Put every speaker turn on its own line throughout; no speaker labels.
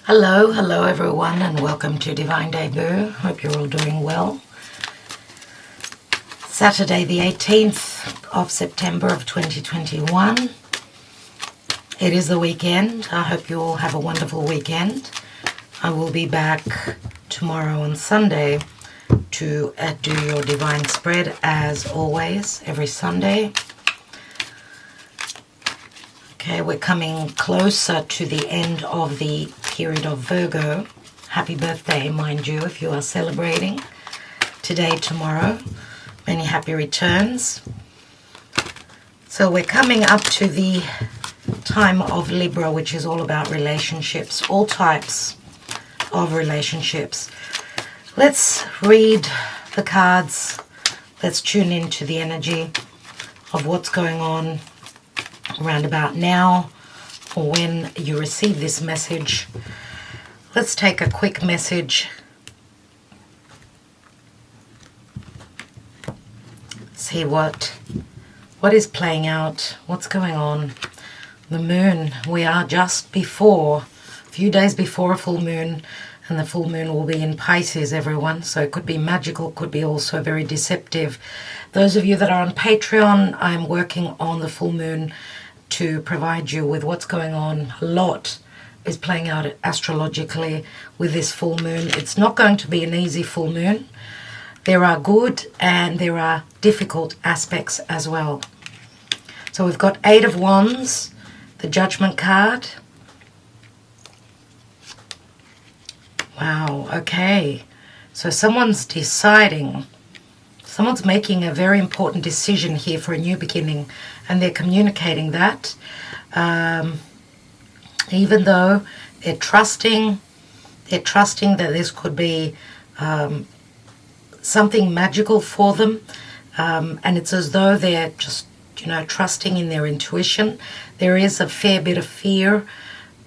Hello everyone, and welcome to Divine Debut. Hope you're all doing well. Saturday the 18th of September of 2021. It is the weekend. I hope you all have a wonderful weekend. I will be back tomorrow on Sunday to do your divine spread as always, every Sunday. Okay, we're coming closer to the end of the period of Virgo. Happy birthday, mind you, if you are celebrating today, tomorrow. Many happy returns. So we're coming up to the time of Libra, which is all about relationships, all types of relationships. Let's read the cards. Let's tune into the energy of what's going on around about now, or when you receive this message. Let's take a quick message. See what is playing out, what's going on. The moon, we are just before, a few days before a full moon, and the full moon will be in Pisces, everyone. So it could be magical, could be also very deceptive. Those of you that are on Patreon, I'm working on the full moon to provide you with what's going on. A lot is playing out astrologically with this full moon. It's not going to be an easy full moon. There are good and there are difficult aspects as well. So we've got 8 of Wands, the Judgment card. Wow, okay. So someone's deciding. Someone's making a very important decision here for a new beginning, and they're communicating that. Even though they're trusting that this could be something magical for them, and it's as though they're just, trusting in their intuition. There is a fair bit of fear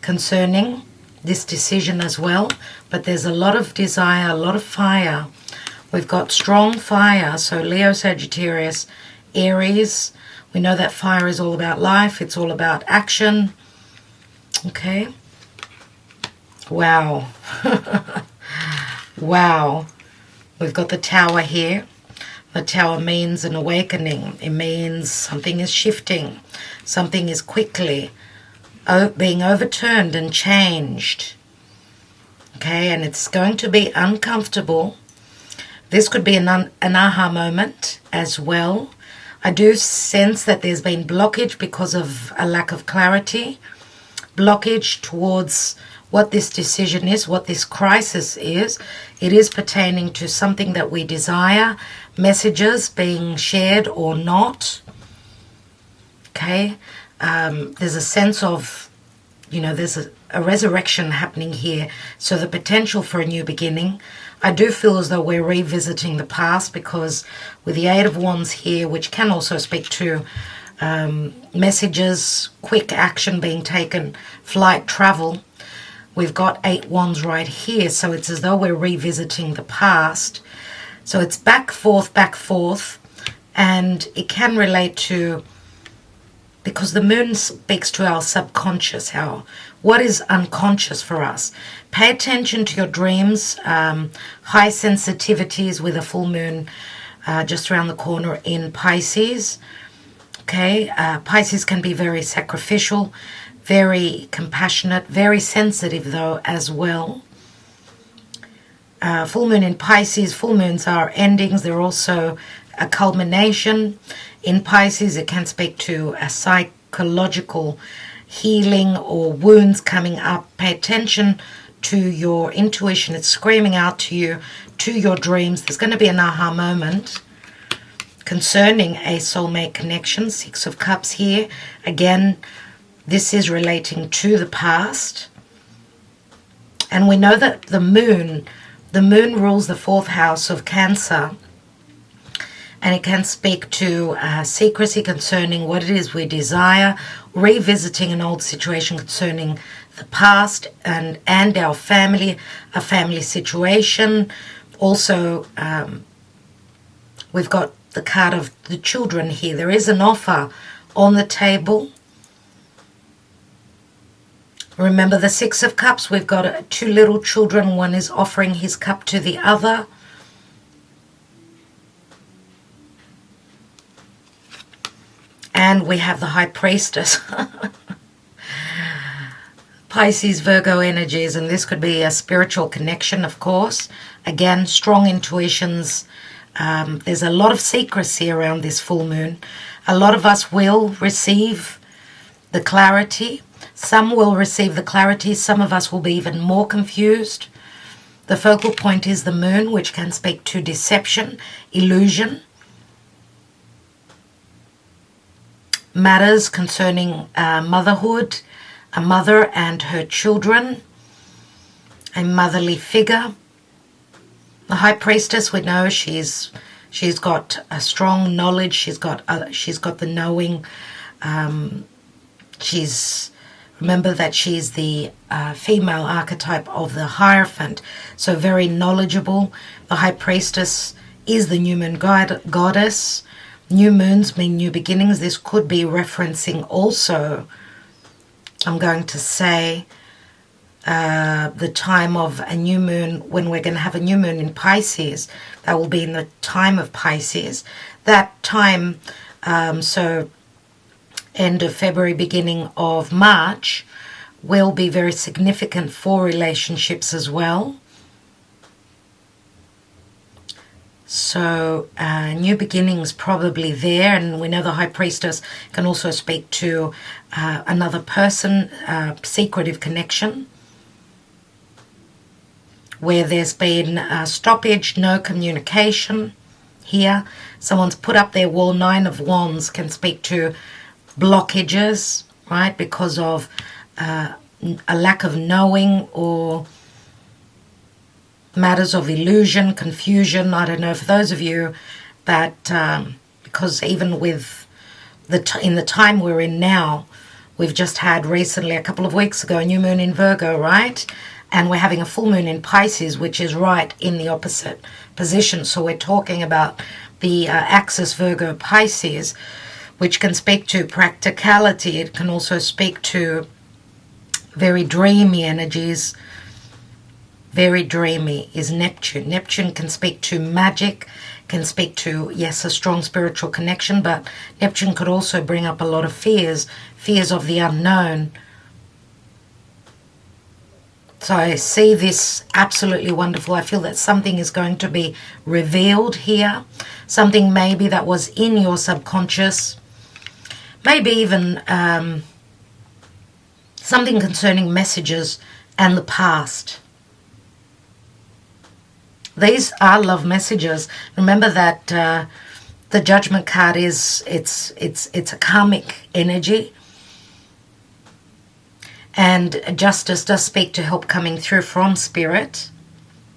concerning this decision as well, but there's a lot of desire, a lot of fire. We've got strong fire, so Leo, Sagittarius, Aries. We know that fire is all about life. It's all about action. Okay. Wow. Wow. We've got the Tower here. The Tower means an awakening. It means something is shifting. Something is quickly being overturned and changed. Okay, and it's going to be uncomfortable. This could be an aha moment as well. I do sense that there's been blockage because of a lack of clarity. Blockage towards what this decision is, what this crisis is. It is pertaining to something that we desire, messages being shared or not. Okay, there's a sense of, there's a resurrection happening here. So the potential for a new beginning. I do feel as though we're revisiting the past, because with the 8 of Wands here, which can also speak to messages, quick action being taken, flight, travel, we've got 8 Wands right here. So it's as though we're revisiting the past. So it's back, forth, and it can relate to, because the moon speaks to our subconscious, what is unconscious for us. Pay attention to your dreams, high sensitivities with a full moon just around the corner in Pisces. Okay, Pisces can be very sacrificial, very compassionate, very sensitive though as well. Full moon in Pisces, full moons are endings. They're also a culmination. In Pisces, it can speak to a psychological healing or wounds coming up. Pay attention to your intuition. It's screaming out to you, to your dreams. There's going to be an aha moment concerning a soulmate connection. 6 of Cups here. Again, this is relating to the past. And we know that the moon rules the 4th house of Cancer. And it can speak to secrecy concerning what it is we desire, revisiting an old situation concerning the past and our family, a family situation. Also, we've got the card of the children here. There is an offer on the table Remember the Six of Cups, we've got two little children. One is offering his cup to the other. And we have the High Priestess. Pisces, Virgo energies, and this could be a spiritual connection, of course. Again, strong intuitions. There's a lot of secrecy around this full moon. A lot of us will receive the clarity. Some will receive the clarity. Some of us will be even more confused. The focal point is the moon, which can speak to deception, illusion, matters concerning motherhood, a mother and her children, a motherly figure. The High Priestess, we know she's got a strong knowledge. She's got the knowing. Remember that she's the female archetype of the Hierophant, so very knowledgeable. The High Priestess is the new moon goddess. New moons mean new beginnings. This could be referencing also, I'm going to say, the time of a new moon, when we're going to have a new moon in Pisces. That will be in the time of Pisces. That time, so end of February, beginning of March, will be very significant for relationships as well. So new beginnings probably there, and we know the High Priestess can also speak to another person, secretive connection, where there's been a stoppage, no communication here. Someone's put up their wall. Nine of Wands can speak to blockages, right, because of a lack of knowing or matters of illusion, confusion. I don't know, for those of you that, because even with in the time we're in now, we've just had recently, a couple of weeks ago, a new moon in Virgo, right? And we're having a full moon in Pisces, which is right in the opposite position. So we're talking about the axis Virgo-Pisces, which can speak to practicality. It can also speak to very dreamy energies. Very dreamy is Neptune. Neptune can speak to magic, can speak to, yes, a strong spiritual connection, but Neptune could also bring up a lot of fears of the unknown. So I see this absolutely wonderful. I feel that something is going to be revealed here. Something maybe that was in your subconscious. Maybe even something concerning messages and the past. These are love messages. Remember that the Judgment card is it's a karmic energy. And Justice does speak to help coming through from Spirit.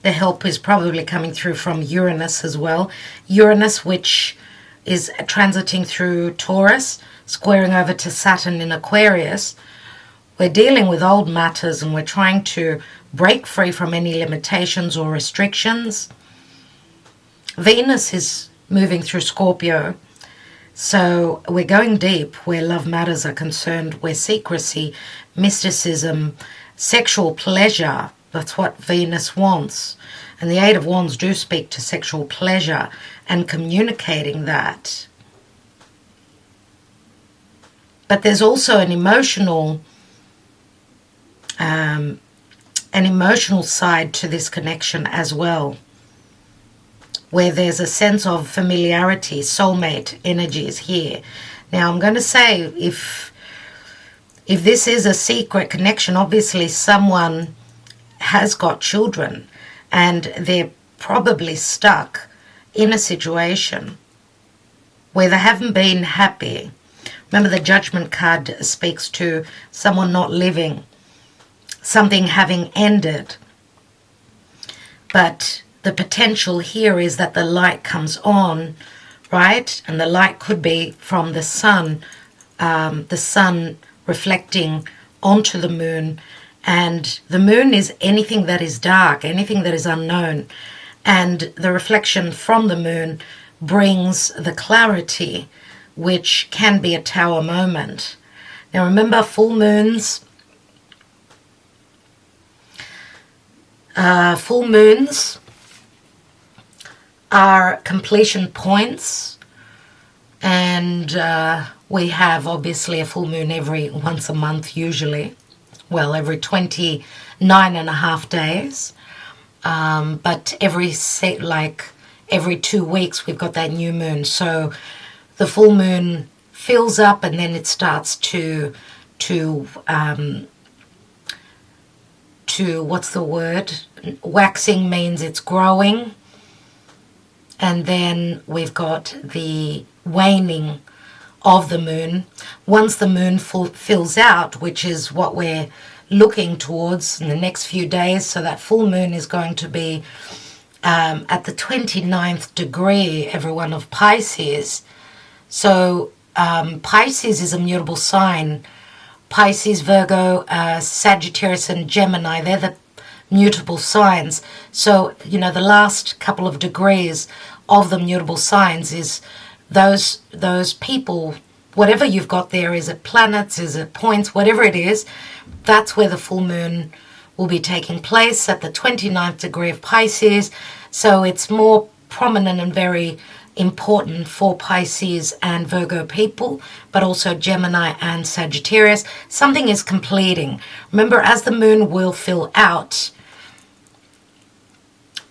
The help is probably coming through from Uranus as well. Uranus, which is transiting through Taurus, squaring over to Saturn in Aquarius. We're dealing with old matters and we're trying to break free from any limitations or restrictions. Venus is moving through Scorpio. So we're going deep where love matters are concerned, where secrecy, mysticism, sexual pleasure, that's what Venus wants. And the Eight of Wands do speak to sexual pleasure and communicating that. But there's also an emotional side to this connection as well, where there's a sense of familiarity, soulmate energies here. Now I'm going to say, if this is a secret connection, obviously someone has got children and they're probably stuck in a situation where they haven't been happy. Remember, the Judgment card speaks to someone not living, something having ended. But the potential here is that the light comes on, right? And the light could be from the sun reflecting onto the moon. And the moon is anything that is dark, anything that is unknown. And the reflection from the moon brings the clarity, which can be a tower moment. Now remember, full moons Full moons are completion points, and we have obviously a full moon every once a month usually. Well, every 29 and a half days. But every 2 weeks we've got that new moon. So the full moon fills up and then it starts to what's the word? Waxing means it's growing. And then we've got the waning of the moon. Once the moon fills out, which is what we're looking towards in the next few days, so that full moon is going to be at the 29th degree, everyone, of Pisces. So Pisces is a mutable sign. Pisces, Virgo, Sagittarius and Gemini, they're the mutable signs. So, the last couple of degrees of the mutable signs is those people, whatever you've got there, is it planets, is it points, whatever it is, that's where the full moon will be taking place at the 29th degree of Pisces. So it's more prominent and very important for Pisces and Virgo people, but also Gemini and Sagittarius. Something is completing. Remember, as the moon will fill out,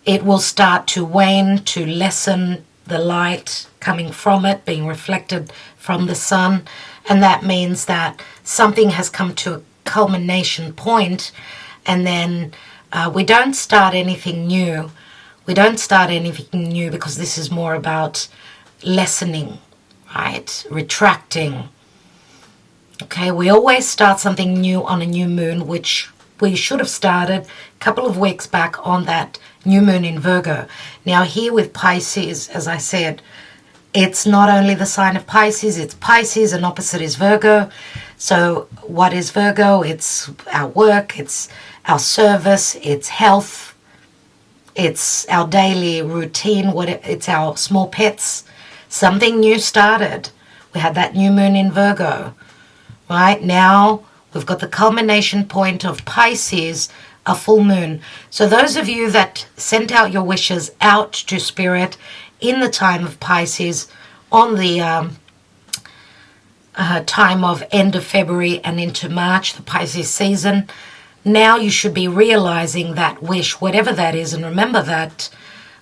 it will start to wane, to lessen the light coming from it, being reflected from the sun. And that means that something has come to a culmination point, and then we don't start anything new. We don't start anything new because this is more about lessening, right? Retracting. Okay, we always start something new on a new moon, which we should have started a couple of weeks back on that new moon in Virgo. Now here with Pisces, as I said, it's not only the sign of Pisces, it's Pisces and opposite is Virgo. So what is Virgo? It's our work, it's our service, it's health, it's our daily routine, it's our small pets. Something new started. We had that new moon in Virgo. Right now, we've got the culmination point of Pisces, a full moon. So those of you that sent out your wishes out to Spirit in the time of Pisces, on the time of end of February and into March, the Pisces season, now you should be realizing that wish, whatever that is. And remember that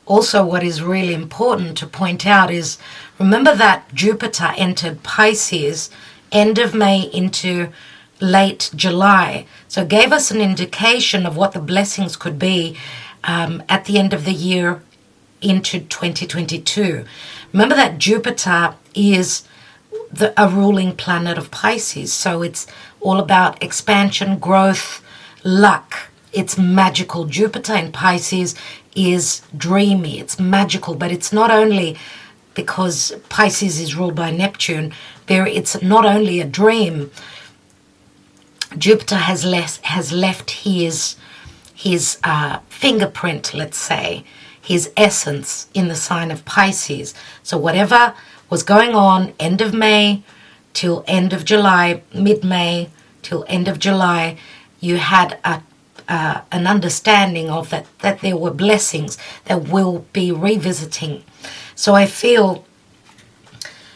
also what is really important to point out is, remember that Jupiter entered Pisces end of May into late July. So it gave us an indication of what the blessings could be at the end of the year into 2022. Remember that Jupiter is a ruling planet of Pisces. So it's all about expansion, growth, luck. It's magical. Jupiter in Pisces is dreamy. It's magical, but it's not only because Pisces is ruled by Neptune. It's not only a dream. Jupiter has left his fingerprint, let's say, his essence in the sign of Pisces. So whatever was going on end of May till end of July, mid-May till end of July, you had an understanding of that there were blessings that we'll be revisiting. So I feel,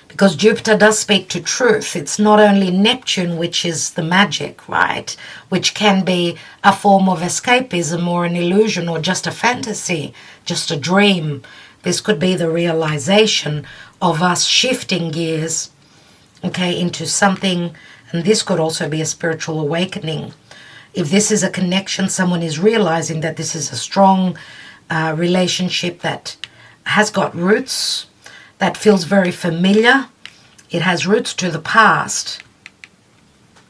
because Jupiter does speak to truth, it's not only Neptune, which is the magic, right? Which can be a form of escapism or an illusion or just a fantasy, just a dream. This could be the realization of us shifting gears, okay, into something, and this could also be a spiritual awakening. If this is a connection, someone is realizing that this is a strong relationship that has got roots, that feels very familiar. It has roots to the past,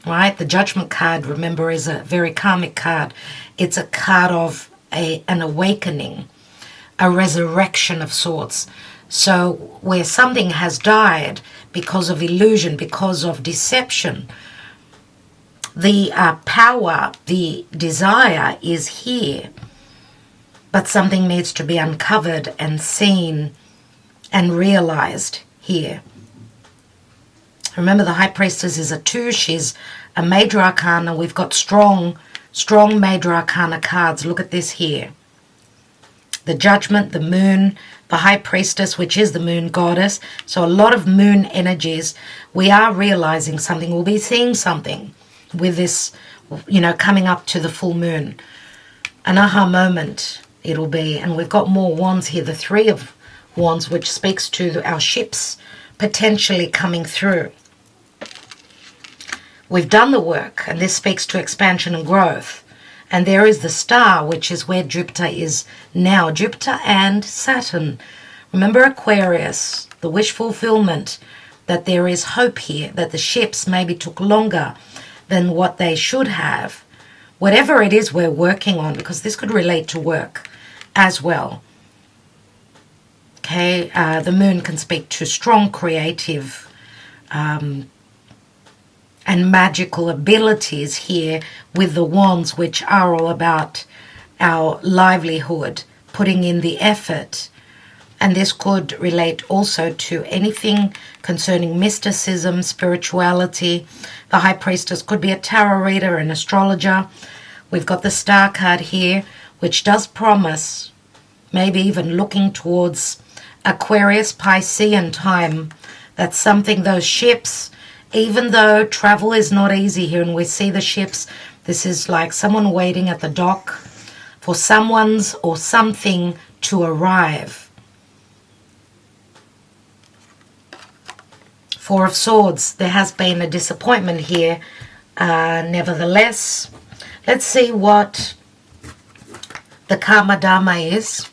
right? The Judgment card, remember, is a very karmic card. It's a card of an awakening, a resurrection of sorts. So where something has died because of illusion, because of deception, the power, the desire is here, but something needs to be uncovered and seen and realized here. Remember, the High Priestess is a 2. She's a major arcana. We've got strong strong major arcana cards. Look at this here. The Judgment, the Moon, the High Priestess, which is the Moon Goddess. So a lot of moon energies. We are realizing something. We'll be seeing something with this, coming up to the full moon. An aha moment it'll be. And we've got more wands here. The Three of Wands, which speaks to our ships potentially coming through. We've done the work, and this speaks to expansion and growth. And there is the Star, which is where Jupiter is now. Jupiter and Saturn. Remember Aquarius, the wish fulfillment, that there is hope here, that the ships maybe took longer than what they should have. Whatever it is we're working on, because this could relate to work as well. Okay, the moon can speak to strong creative and magical abilities here with the wands, which are all about our livelihood, putting in the effort. And this could relate also to anything concerning mysticism, spirituality. The High Priestess could be a tarot reader, an astrologer. We've got the Star card here, which does promise maybe even looking towards Aquarius, Piscean time. That's something, those ships, even though travel is not easy here and we see the ships, this is like someone waiting at the dock for someone's or something to arrive. Four of Swords, there has been a disappointment here. Nevertheless, let's see what the Karma Dharma is.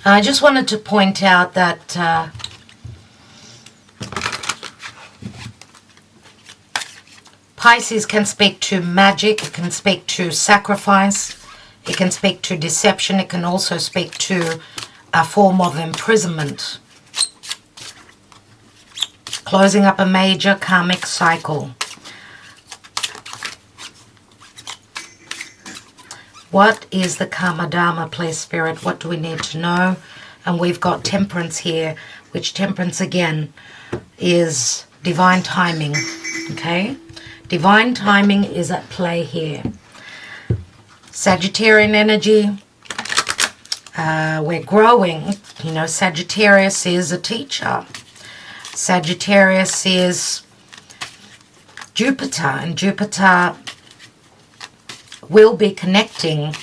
I just wanted to point out that Pisces can speak to magic, it can speak to sacrifice, it can speak to deception, it can also speak to a form of imprisonment. Closing up a major karmic cycle. What is the Karma Dharma, please, Spirit? What do we need to know? And we've got Temperance here, which Temperance, again, is divine timing, okay? Divine timing is at play here. Sagittarian energy, we're growing. Sagittarius is a teacher. Sagittarius is Jupiter, and Jupiter will be connecting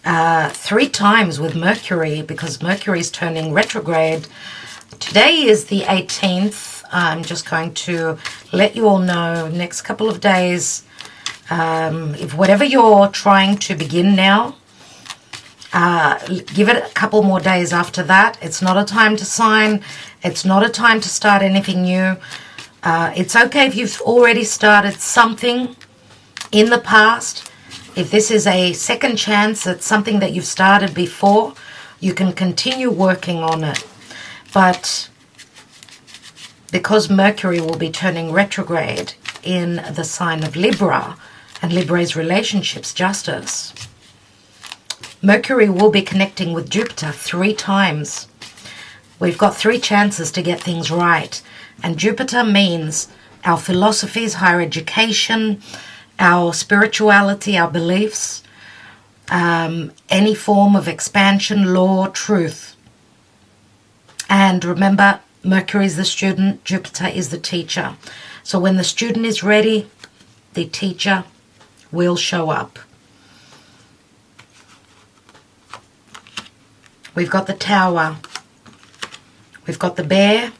3 times with Mercury, because Mercury is turning retrograde. Today is the 18th. I'm just going to let you all know next couple of days, if whatever you're trying to begin now, give it a couple more days after that. It's not a time to sign. It's not a time to start anything new. It's okay if you've already started something in the past. If this is a second chance at something that you've started before, you can continue working on it. But because Mercury will be turning retrograde in the sign of Libra, and Libra is relationships, justice, Mercury will be connecting with Jupiter 3 times. We've got 3 chances to get things right. And Jupiter means our philosophies, higher education, our spirituality, our beliefs, any form of expansion, law, truth. And remember, Mercury is the student, Jupiter is the teacher. So when the student is ready, the teacher will show up. We've got the Tower. We've got the Bear.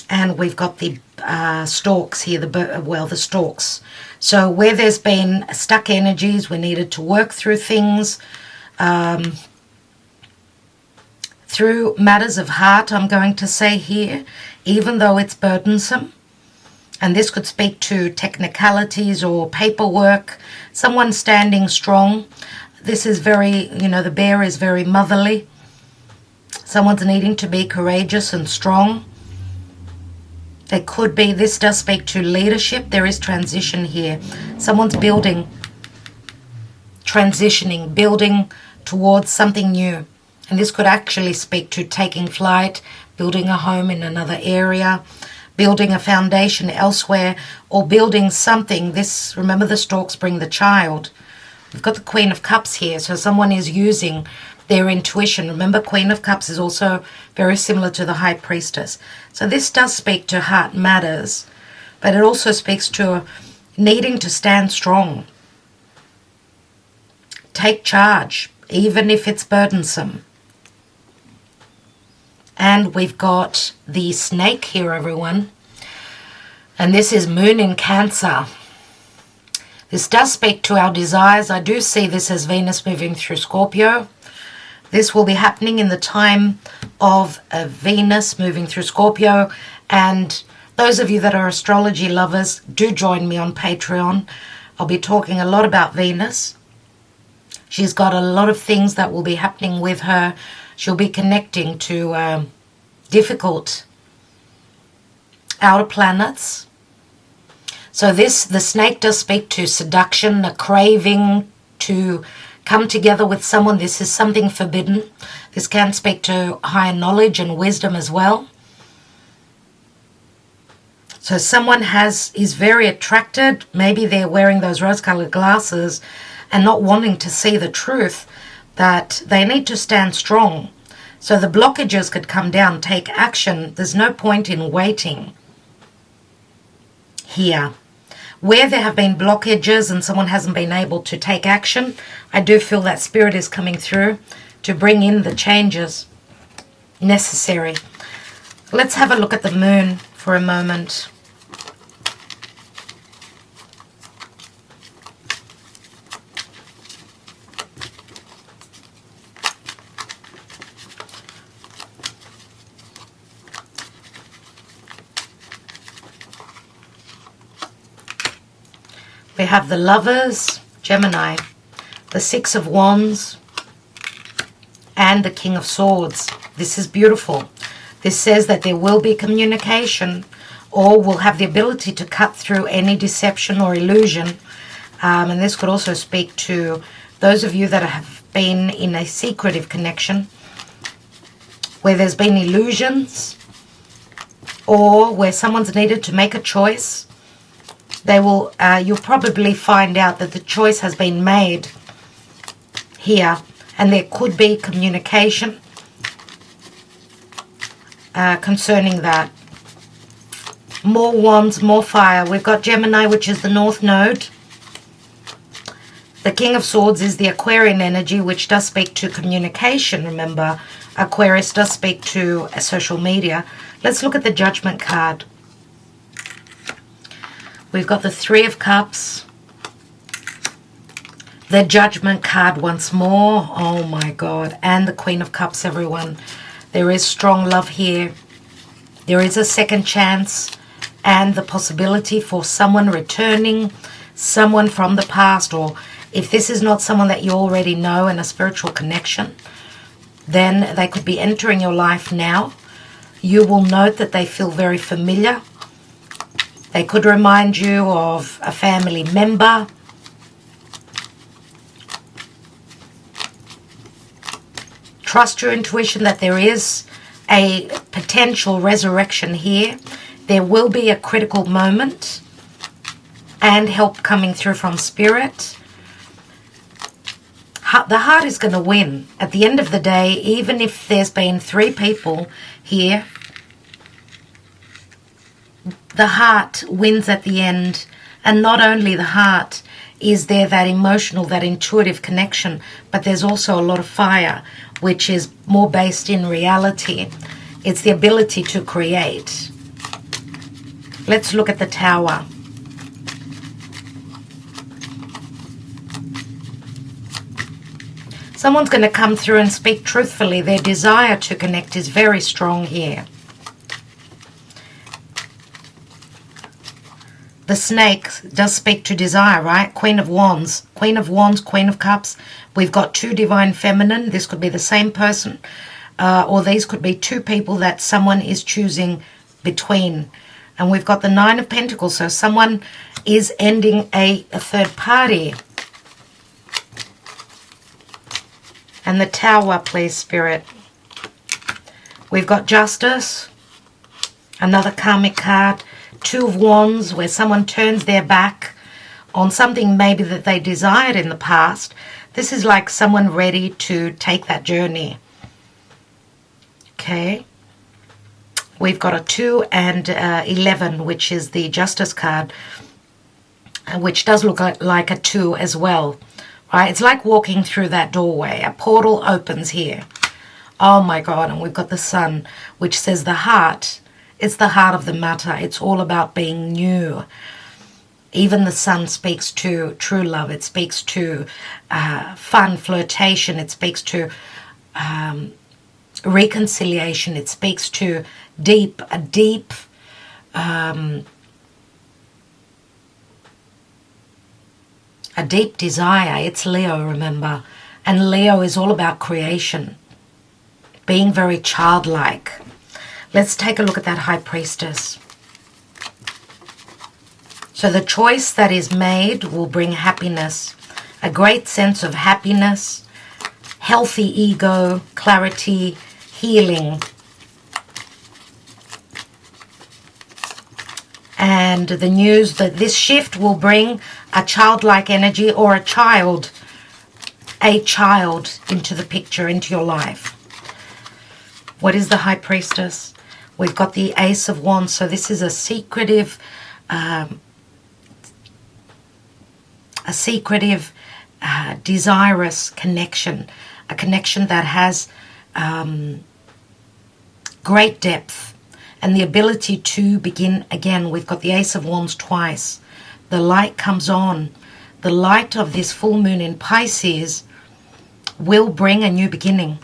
And we've got the stalks here, the stalks. So where there's been stuck energies, we needed to work through things, through matters of heart, I'm going to say here, even though it's burdensome. And this could speak to technicalities or paperwork, someone standing strong. This is very, the bear is very motherly. Someone's needing to be courageous and strong. It could be, this does speak to leadership. There is transition here. Someone's building, transitioning, building towards something new. And this could actually speak to taking flight, building a home in another area, building a foundation elsewhere, or building something. This, remember, the stalks bring the child. We've got the Queen of Cups here, so someone is using their intuition. Remember, Queen of Cups is also very similar to the High Priestess. So this does speak to heart matters, but it also speaks to needing to stand strong. Take charge, even if it's burdensome. And we've got the snake here, everyone. And this is Moon in Cancer. This does speak to our desires. I do see this as Venus moving through Scorpio. This will be happening in the time of Venus moving through Scorpio. And those of you that are astrology lovers, do join me on Patreon. I'll be talking a lot about Venus. She's got a lot of things that will be happening with her. She'll be connecting to difficult outer planets. So the snake does speak to seduction, a craving to come together with someone. This is something forbidden. This can speak to higher knowledge and wisdom as well. So someone is very attracted. Maybe they're wearing those rose-colored glasses and not wanting to see the truth, that they need to stand strong. So the blockages could come down, take action. There's no point in waiting here. Where there have been blockages and someone hasn't been able to take action, I do feel that Spirit is coming through to bring in the changes necessary. Let's have a look at the moon for a moment. We have the Lovers, Gemini, the Six of Wands, and the King of Swords. This is beautiful. This says that there will be communication, or will have the ability to cut through any deception or illusion. And this could also speak to those of you that have been in a secretive connection, where there's been illusions, or where someone's needed to make a choice. You'll probably find out that the choice has been made here, and there could be communication concerning that. More wands, more fire. We've got Gemini, which is the North Node. The King of Swords is the Aquarian energy, which does speak to communication. Remember, Aquarius does speak to social media. Let's look at the Judgment card. We've got the Three of Cups, the Judgment card once more, oh my God, and the Queen of Cups, everyone. There is strong love here. There is a second chance and the possibility for someone returning, someone from the past, or if this is not someone that you already know in a spiritual connection, then they could be entering your life now. You will note that they feel very familiar. They could remind you of a family member. Trust your intuition that there is a potential resurrection here. There will be a critical moment and help coming through from Spirit. The heart is going to win. At the end of the day, even if there's been 3 people here, the heart wins at the end. And not only the heart is there that emotional, that intuitive connection, but there's also a lot of fire, which is more based in reality. It's the ability to create. Let's look at the Tower. Someone's going to come through and speak truthfully. Their desire to connect is very strong here. The snake does speak to desire, right? Queen of Wands, Queen of Wands, Queen of Cups. We've got 2 divine feminine. This could be the same person, or these could be 2 people that someone is choosing between. And we've got the 9 of Pentacles, so someone is ending a third party. And the Tower, please, Spirit. We've got Justice, Another karmic card, Two of Wands, where someone turns their back on something maybe that they desired in the past. This is like someone ready to take that journey. Okay. We've got a 2 and 11, which is the Justice card, which does look like a 2 as well. Right? It's like walking through that doorway. A portal opens here. Oh my God. And we've got the Sun, which says the heart. It's the heart of the matter. It's all about being new. Even the Sun speaks to true love. It speaks to fun, flirtation. It speaks to reconciliation. It speaks to a deep desire. It's Leo, remember. And Leo is all about creation. Being very childlike. Let's take a look at that High Priestess. So the choice that is made will bring happiness, a great sense of happiness, healthy ego, clarity, healing. And the news that this shift will bring a childlike energy or a child into the picture, into your life. What is the High Priestess? We've got the Ace of Wands. So this is a secretive, desirous connection. A connection that has great depth and the ability to begin again. We've got the Ace of Wands twice. The light comes on. The light of this full moon in Pisces will bring a new beginning.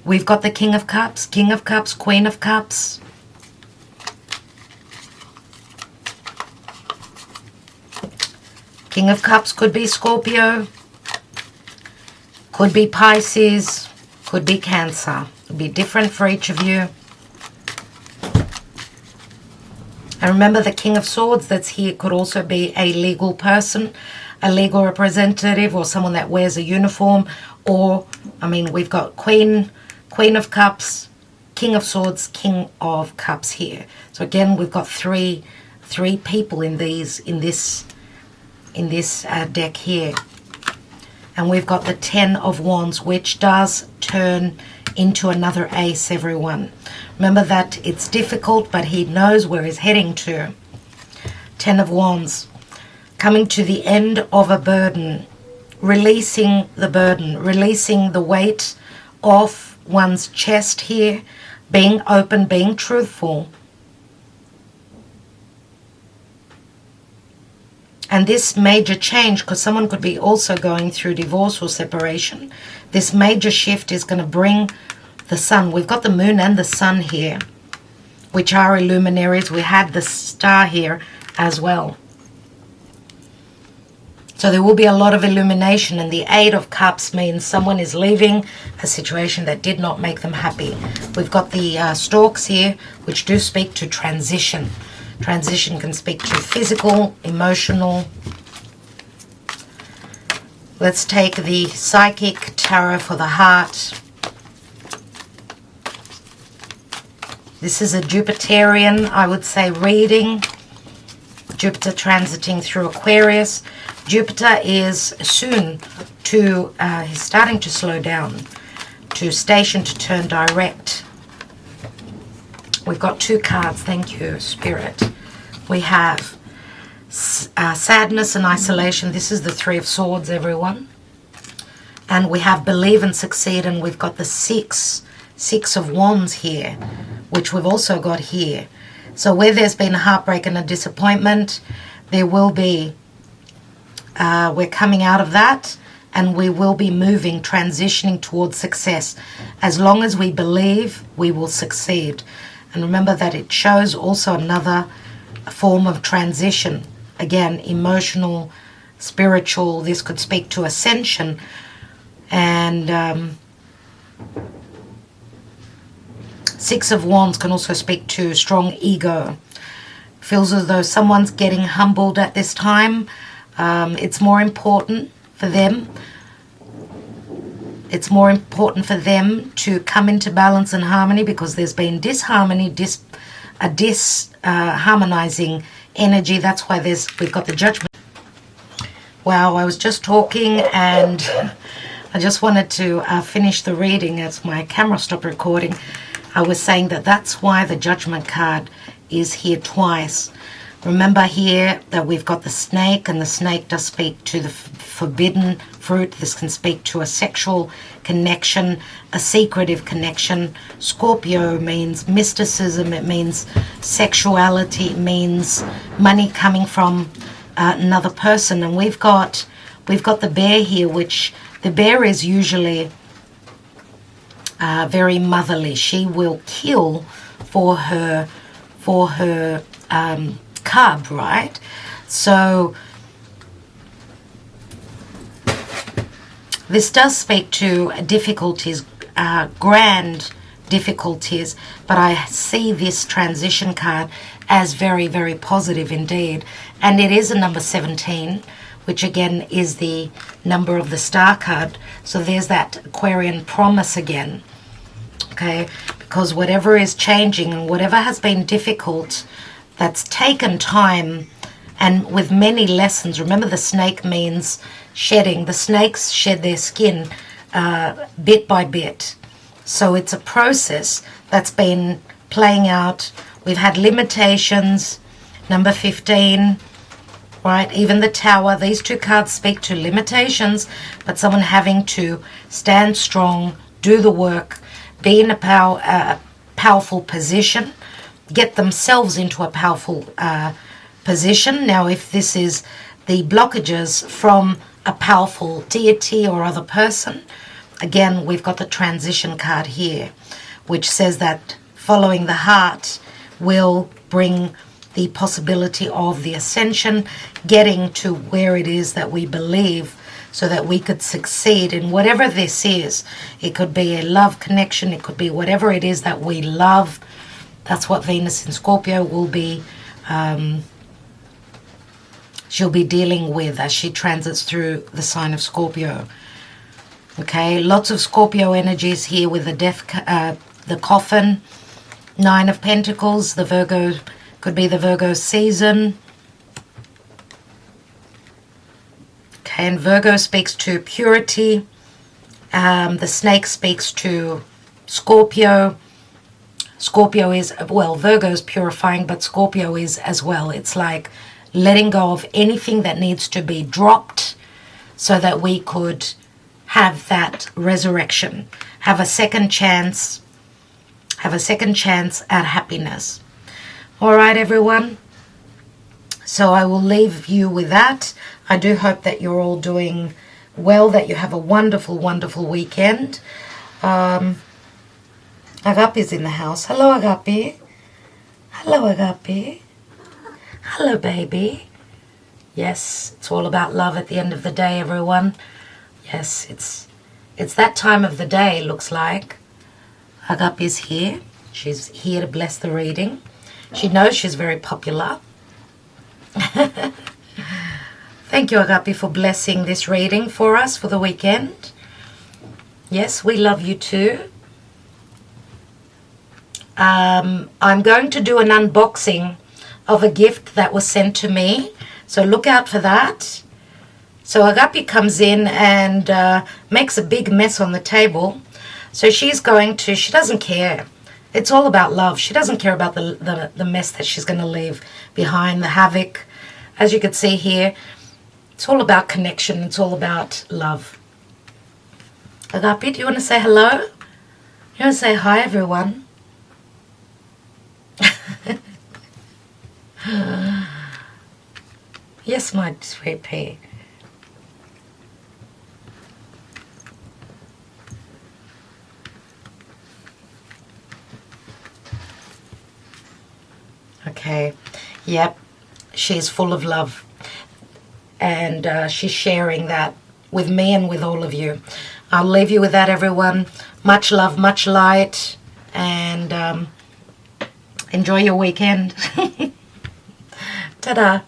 We've got the King of Cups, Queen of Cups. King of Cups could be Scorpio, could be Pisces, could be Cancer. It'll be different for each of you. And remember, the King of Swords that's here could also be a legal person, a legal representative, or someone that wears a uniform. Or, I mean, we've got Queen of Cups, King of Swords, King of Cups here. So again, we've got three people in this deck here. And we've got the 10 of Wands, which does turn into another ace, everyone. Remember that it's difficult, but he knows where he's heading to. 10 of Wands, coming to the end of a burden, releasing the burden, releasing the weight off one's chest here, being open, being truthful. And this major change, because someone could be also going through divorce or separation, this major shift is going to bring the Sun. We've got the Moon and the Sun here, which are illuminaries. We had the Star here as well. So there will be a lot of illumination, and the 8 of Cups means someone is leaving a situation that did not make them happy. We've got the Storks here, which do speak to transition. Transition can speak to physical, emotional. Let's take the Psychic Tarot for the heart. This is a Jupiterian, I would say, reading. Jupiter transiting through Aquarius. Jupiter is soon to, he's starting to slow down, to station, to turn direct. We've got 2 cards, thank you, Spirit. We have sadness and isolation. This is the 3 of Swords, everyone. And we have believe and succeed, and we've got the 6 of Wands here, which we've also got here. So where there's been a heartbreak and a disappointment, there will be, we're coming out of that, and we will be moving, transitioning towards success. As long as we believe, we will succeed. And remember that it shows also another form of transition. Again, emotional, spiritual. This could speak to ascension. And 6 of Wands can also speak to strong ego. Feels as though someone's getting humbled at this time. It's more important for them. It's more important for them to come into balance and harmony, because there's been disharmony, a disharmonizing energy. That's why we've got the Judgment. Wow, I was just talking and I just wanted to finish the reading as my camera stopped recording. I was saying that that's why the Judgment card is here twice. Remember here that we've got the snake, and the snake does speak to the forbidden fruit. This can speak to a sexual connection, a secretive connection. Scorpio means mysticism. It means sexuality. It means money coming from another person. And we've got the bear here, which the bear is usually very motherly. She will kill for her cub, right? So this does speak to difficulties, grand difficulties, but I see this transition card as very, very positive indeed. And it is a number 17, which again is the number of the star card. So there's that Aquarian promise again, okay? Because whatever is changing and whatever has been difficult, that's taken time and with many lessons. Remember, the snake means shedding. The snakes shed their skin bit by bit. So it's a process that's been playing out. We've had limitations. Number 15, right? Even the Tower. These two cards speak to limitations, but someone having to stand strong, do the work, be in a powerful position, get themselves into a powerful position. Now, if this is the blockages from a powerful deity or other person, again, we've got the transition card here, which says that following the heart will bring the possibility of the ascension, getting to where it is that we believe, so that we could succeed in whatever this is. It could be a love connection. It could be whatever it is that we love. That's what Venus in Scorpio will be, she'll be dealing with as she transits through the sign of Scorpio. Okay, lots of Scorpio energies here with the coffin, 9 of Pentacles, the Virgo, could be the Virgo season. Okay, and Virgo speaks to purity. The snake speaks to Scorpio. Scorpio is, well, Virgo is purifying, but Scorpio is as well. It's like letting go of anything that needs to be dropped so that we could have that resurrection, have a second chance at happiness. All right, everyone. So I will leave you with that. I do hope that you're all doing well, that you have a wonderful, wonderful weekend. Agape's in the house. Hello, Agape. Hello, Agape. Hello, baby. Yes, it's all about love at the end of the day, everyone. Yes, it's that time of the day, looks like. Agape's here. She's here to bless the reading. She knows she's very popular. Thank you, Agape, for blessing this reading for us for the weekend. Yes, we love you too. I'm going to do an unboxing of a gift that was sent to me, so look out for that. So Agape comes in and makes a big mess on the table. So she doesn't care. It's all about love. She doesn't care about the mess that she's going to leave behind, the havoc. As you can see here, it's all about connection. It's all about love. Agape, do you want to say hello? You want to say hi, everyone? Yes, my sweet pea. Okay, yep, she's full of love, and she's sharing that with me and with all of you. I'll leave you with that, everyone. Much love, much light, and enjoy your weekend. Ta-da.